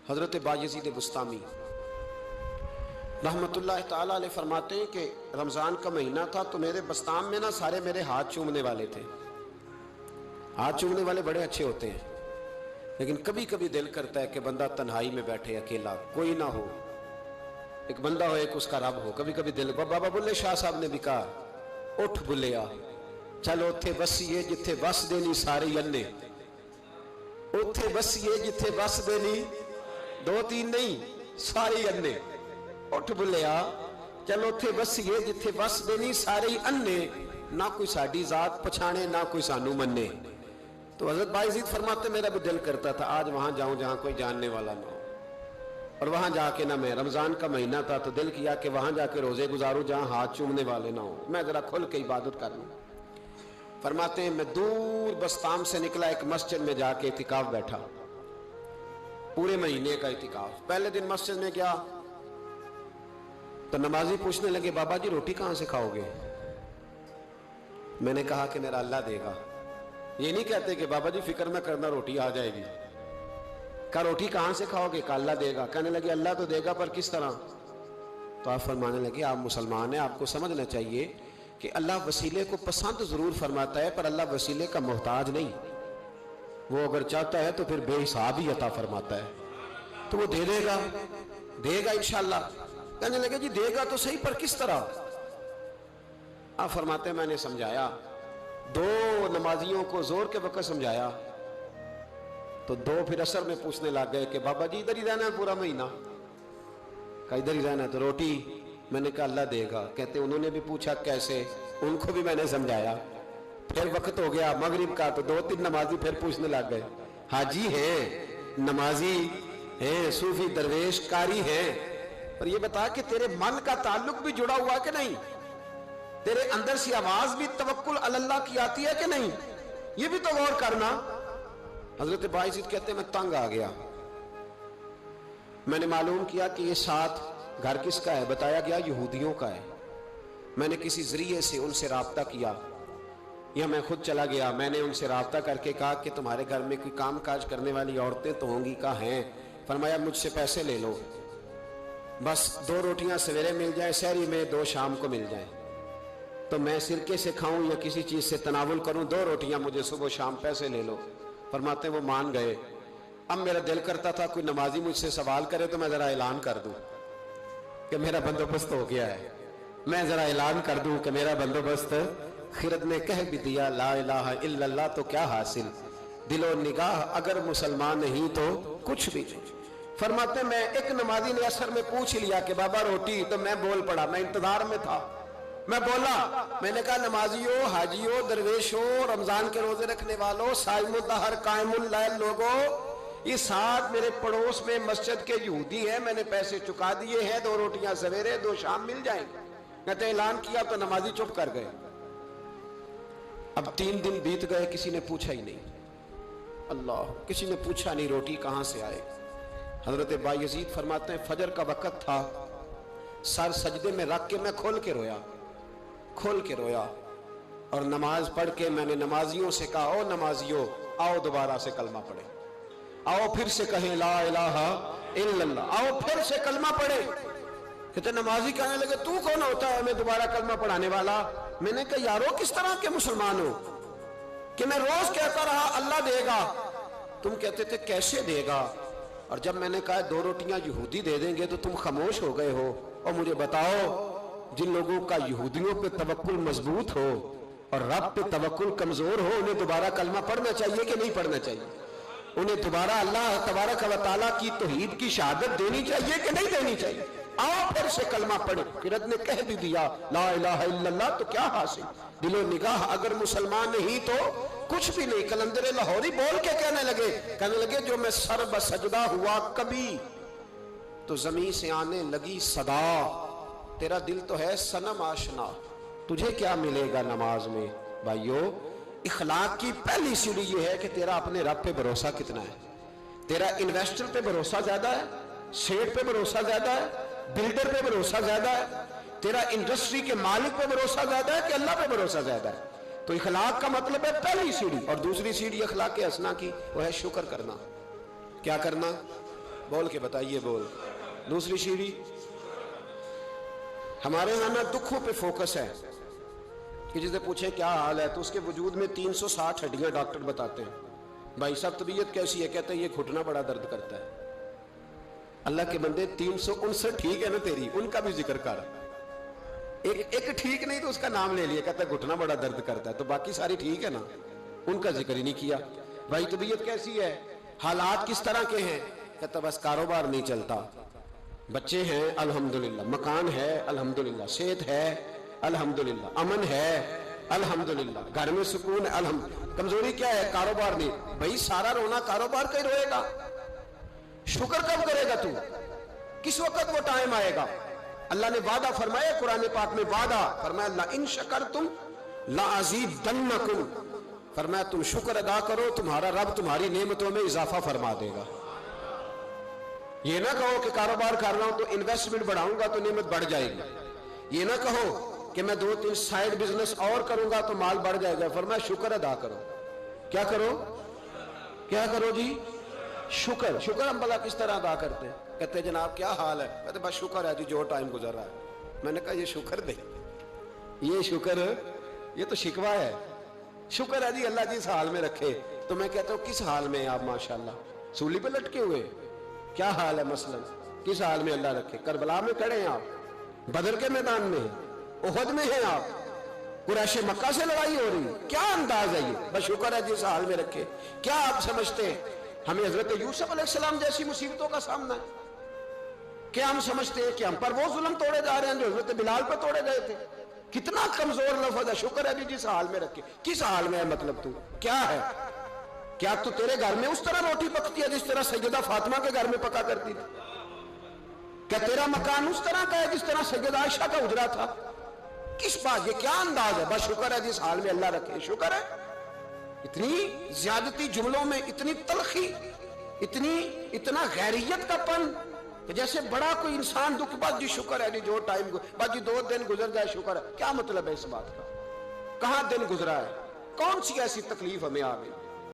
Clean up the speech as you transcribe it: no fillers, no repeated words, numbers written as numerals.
حضرت بایزید بستامی رحمتہ تعالیٰ علیہ فرماتے ہیں کہ رمضان کا مہینہ تھا تو میرے بستان میں سارے میرے ہاتھ چومنے والے تھے. ہاتھ چومنے والے بڑے اچھے ہوتے ہیں، لیکن کبھی کبھی دل کرتا ہے کہ بندہ تنہائی میں بیٹھے اکیلا، کوئی نہ ہو، ایک بندہ ہو، ایک اس کا رب ہو. کبھی کبھی دل بابا بلے شاہ صاحب نے بھی کہا اٹھ بلیا چلو اتھے بسیے جتھے بس دینی سارے انے، اتھے بسیے جتھے بس دینی دو تین نہیں سارے انے. اٹھ بلیا چلو اتھے بسیے جتھے بس دینی سارے انے، نہ کوئی ساڈی ذات پچھانے نہ کوئی سانو منے. تو حضرت بایزید فرماتے میرا بھی دل کرتا تھا آج وہاں جاؤں جہاں کوئی جاننے والا نہ ہو، اور وہاں جا کے نہ میں، رمضان کا مہینہ تھا تو دل کیا کہ وہاں جا کے روزے گزاروں جہاں ہاتھ چومنے والے نہ ہوں، میں ذرا کھل کے عبادت کر لوں. فرماتے ہیں میں دور بستام سے نکلا، ایک مسجد میں جا کے اعتکاف بیٹھا، پورے مہینے کا اعتکاف. پہلے دن مسجد میں گیا تو نمازی پوچھنے لگے بابا جی روٹی کہاں سے کھاؤ گے؟ میں نے کہا کہ میرا اللہ دے گا. یہ نہیں کہتے کہ بابا جی فکر نہ کرنا روٹی آ جائے گی. کہا روٹی کہاں سے کھاؤ گے؟ کہا اللہ دے گا. کہنے لگے اللہ تو دے گا پر کس طرح؟ تو آپ فرمانے لگے آپ مسلمان ہیں، آپ کو سمجھنا چاہیے کہ اللہ وسیلے کو پسند ضرور فرماتا ہے پر اللہ وسیلے کا محتاج نہیں. وہ اگر چاہتا ہے تو پھر بے حساب ہی عطا فرماتا ہے، تو وہ دے گا انشاءاللہ. کہنے لگے جی دے گا تو صحیح پر کس طرح؟ آپ فرماتے ہیں میں نے سمجھایا، دو نمازیوں کو زور کے وقت سمجھایا تو دو پھر عصر میں پوچھنے لگ گئے کہ بابا جی ادھر ہی رہنا ہے پورا مہینہ؟ کہا ادھر ہی رہنا ہے. تو روٹی؟ میں نے کہا اللہ دے گا. کہتے انہوں نے بھی پوچھا کیسے؟ ان کو بھی میں نے سمجھایا. پھر وقت ہو گیا مغرب کا تو دو تین نمازی پھر پوچھنے لگ گئے، حاجی ہے، نمازی ہے، صوفی درویش قاری ہے، پر یہ بتا کہ تیرے من کا تعلق بھی جڑا ہوا کہ نہیں؟ تیرے اندر سی آواز بھی توکل علی اللہ کی آتی ہے کہ نہیں؟ یہ بھی تو غور کرنا. حضرت بایزید کہتے ہیں میں تنگ آ گیا. میں نے معلوم کیا کہ یہ ساتھ گھر کس کا ہے؟ بتایا گیا یہودیوں کا ہے. میں نے کسی ذریعے سے ان سے رابطہ کیا یا میں خود چلا گیا. میں نے ان سے رابطہ کر کے کہا کہ تمہارے گھر میں کوئی کام کاج کرنے والی عورتیں تو ہوں گی؟ کہا ہیں. فرمایا مجھ سے پیسے لے لو، بس 2 روٹیاں سویرے مل جائیں سحری میں، 2 شام کو مل جائیں، تو میں سرکے سے کھاؤں یا کسی چیز سے تناول کروں، 2 روٹیاں مجھے صبح شام پیسے لے لو. فرماتے ہیں وہ مان گئے. اب میرا دل کرتا تھا کوئی نمازی مجھ سے سوال کرے تو میں ذرا اعلان کر دوں کہ میرا بندوبست ہو گیا ہے. میں ذرا اعلان کر دوں کہ میرا بندوبست، خرد نے کہہ بھی دیا لا الہ الا اللہ تو کیا حاصل، دل و نگاہ اگر مسلمان نہیں تو کچھ بھی نہیں. فرماتے ہیں میں ایک نمازی نے عصر میں پوچھ لیا کہ بابا روٹی، تو میں بول پڑا، میں انتظار میں تھا. میں بولا، میں نے کہا نمازیوں، حاجیوں، درویشوں، رمضان کے روزے رکھنے والوں، صائم الدہر قائم اللیل لوگوں، یہ ساتھ میرے پڑوس میں مسجد کے یہودی ہیں، میں نے پیسے چکا دیے ہیں، 2 روٹیاں سویرے 2 شام مل جائیں گے. کہتے اعلان کیا تو نمازی چپ کر گئے. اب 3 دن بیت گئے، کسی نے پوچھا ہی نہیں. اللہ، کسی نے پوچھا نہیں روٹی کہاں سے آئے. حضرت بایزید فرماتے ہیں فجر کا وقت تھا، سر سجدے میں رکھ کے میں کھول کے رویا اور نماز پڑھ کے میں نے نمازیوں سے کہا او نمازیوں آؤ دوبارہ سے کلمہ پڑھیں، آؤ پھر سے کہیں لا الہ الا اللہ، آؤ پھر سے کلمہ پڑھیں. کہتے نمازی کہنے لگے تو کون ہوتا ہے ہمیں دوبارہ کلمہ پڑھانے والا؟ میں نے کہا یارو کس طرح کے مسلمان ہو کہ میں روز کہتا رہا اللہ دے گا، تم کہتے تھے کیسے دے گا، اور جب میں نے کہا 2 روٹیاں یہودی دے دیں گے تو تم خاموش ہو گئے ہو. اور مجھے بتاؤ جن لوگوں کا یہودیوں پہ توکل مضبوط ہو اور رب پہ توکل کمزور ہو، انہیں دوبارہ کلمہ پڑھنا چاہیے کہ نہیں پڑھنا چاہیے؟ انہیں دوبارہ اللہ تبارک و تعالیٰ کی توحید کی شہادت دینی چاہیے کہ نہیں دینی چاہیے؟ آؤ پھر سے کلمہ پڑھیں. قرت نے کہہ بھی دیا لا الہ الا اللہ تو کیا حاصل، دل و نگاہ اگر مسلمان نہیں تو کچھ بھی نہیں. قلندر لاہوری بول کے کہنے لگے جو میں سر بسجدہ ہوا کبھی تو زمین سے آنے لگی صدا، تیرا دل تو ہے صنم آشنا، تجھے کیا ملے گا نماز میں؟ بھائیو، اخلاق کی پہلی سیڑھی یہ ہے کہ تیرا اپنے رب پہ بھروسہ کتنا ہے. تیرا انویسٹر پہ بھروسہ زیادہ ہے، سیٹ پہ بھروسہ زیادہ ہے، بلڈر پہ بھروسہ زیادہ ہے، تیرا انڈسٹری کے مالک پہ بھروسہ زیادہ ہے کہ اللہ پہ بھروسہ زیادہ ہے؟ تو اخلاق کا مطلب ہے پہلی سیڑھی. اور دوسری سیڑھی اخلاق حسنہ کی وہ ہے شکر کرنا. کیا کرنا؟ بول کے بتائیے بول. دوسری شیری, ہمارے یہاں نا دکھوں پہ فوکس ہے کہ جسے پوچھے کیا حال ہے تو اس کے وجود میں 360 ہڈیاں ڈاکٹر بتاتے ہیں. بھائی صاحب طبیعت کیسی ہے؟ کہتے ہیں یہ گھٹنا بڑا درد کرتا ہے. اللہ کے بندے 359 ٹھیک ہے نا تیری, ان کا بھی ذکر کر. ایک ٹھیک نہیں تو اس کا نام لے لیا, کہتا ہے گھٹنا بڑا درد کرتا ہے, تو باقی ساری ٹھیک ہے نا, ان کا ذکر ہی نہیں کیا. بھائی طبیعت کیسی ہے, حالات کس طرح کے ہیں؟ کہتا بس کاروبار نہیں چلتا, بچے ہیں الحمدللہ, مکان ہے الحمدللہ, صحت ہے الحمدللہ, امن ہے الحمدللہ, گھر میں سکون ہے الحمدللہ. کمزوری کیا ہے؟ کاروبار نہیں. بھائی سارا رونا کاروبار کا ہی روئے گا, شکر کب کرے گا تو؟ کس وقت وہ ٹائم آئے گا؟ اللہ نے وعدہ فرمایا قرآن پاک میں, وعدہ فرمایا لئن شکرتم لازیدنکم, فرمایا تم شکر ادا کرو تمہارا رب تمہاری نعمتوں میں اضافہ فرما دے گا. یہ نہ کہو کہ کاروبار کر رہا ہوں تو انویسٹمنٹ بڑھاؤں گا تو نعمت بڑھ جائے گی. یہ نہ کہو کہ میں 2-3 سائیڈ بزنس اور کروں گا تو مال بڑھ جائے گا. فرمایا شکر ادا کرو. کیا کرو؟ کیا کرو جی؟ شکر. شکر ہم بھلا کس طرح ادا کرتے ہیں؟ کہتے ہیں جناب کیا حال ہے؟ کہتے بس شکر ہے جی جو ٹائم گزر رہا ہے. میں نے کہا یہ شکر دے, یہ شکر, یہ تو شکوہ ہے. شکر ہے جی اللہ جس حال میں رکھے. تو میں کہتا ہوں کس حال میں آپ ماشاءاللہ سولی پہ لٹکے ہوئے, کیا حال ہے مثلا, کس حال میں اللہ رکھے؟ کربلا میں کھڑے ہیں آپ, بدر کے میدان میں ہیں, احد میں ہیں آپ, قریش مکہ سے لڑائی ہو رہی ہے, کیا انداز ہے یہ؟ بس شکر ہے جس حال میں رکھے. کیا آپ سمجھتے ہیں ہمیں حضرت یوسف علیہ السلام جیسی مصیبتوں کا سامنا ہے؟ کیا ہم سمجھتے ہیں کہ ہم پر وہ ظلم توڑے جا رہے ہیں جو حضرت بلال پر توڑے گئے تھے؟ کتنا کمزور لفظ ہے. شکر ہے جس حال میں رکھے. کس حال میں ہے مطلب تو کیا ہے؟ کیا تو تیرے گھر میں اس طرح روٹی پکتی ہے جس طرح سیدہ فاطمہ کے گھر میں پکا کرتی تھی؟ کیا تیرا مکان اس طرح کا ہے جس طرح سیدہ عائشہ کا اجرا تھا؟ کس بات, یہ کیا انداز ہے؟ بس شکر ہے جس حال میں اللہ رکھے. شکر ہے. اتنی زیادتی جملوں میں, اتنی تلخی, اتنا غیریت کا پن کہ جیسے بڑا کوئی انسان دکھ, بس جی شکر ہے جی جو ٹائم, بس جی 2 دن گزر جائے شکر ہے. کیا مطلب ہے اس بات کا؟ کہاں دن گزرا ہے؟ کون سی ایسی تکلیف ہمیں آ گئی؟